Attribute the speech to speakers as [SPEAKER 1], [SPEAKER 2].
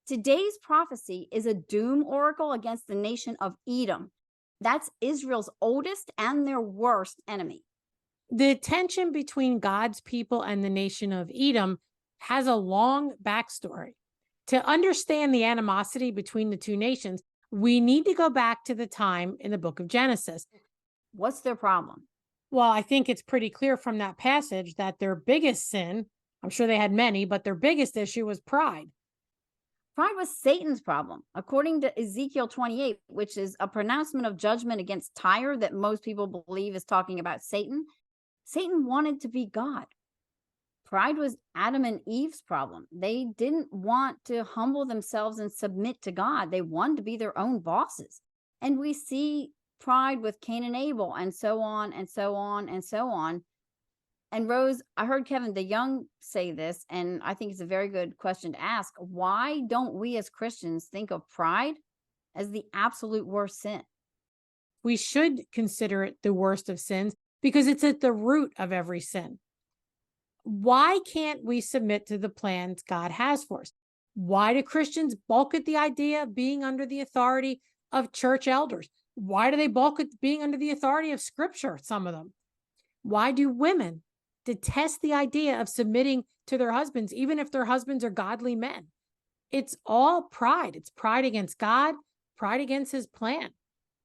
[SPEAKER 1] Today's prophecy is a doom oracle against the nation of Edom. That's Israel's oldest and their worst enemy.
[SPEAKER 2] The tension between God's people and the nation of Edom has a long backstory. To understand the animosity between the two nations, we need to go back to the time in the book of Genesis.
[SPEAKER 1] What's their problem?
[SPEAKER 2] Well, I think it's pretty clear from that passage that their biggest sin, I'm sure they had many, but their biggest issue was pride.
[SPEAKER 1] Pride was Satan's problem. According to Ezekiel 28, which is a pronouncement of judgment against Tyre that most people believe is talking about Satan, Satan wanted to be God. Pride was Adam and Eve's problem. They didn't want to humble themselves and submit to God. They wanted to be their own bosses. And we see pride with Cain and Abel, and so on and so on and so on. And Rose, I heard Kevin DeYoung say this, and I think it's a very good question to ask. Why don't we as Christians think of pride as the absolute worst sin?
[SPEAKER 2] We should consider it the worst of sins because it's at the root of every sin. Why can't we submit to the plans God has for us? Why do Christians balk at the idea of being under the authority of church elders? Why do they balk at being under the authority of scripture, some of them? Why do women detest the idea of submitting to their husbands, even if their husbands are godly men? It's all pride. It's pride against God, pride against his plan.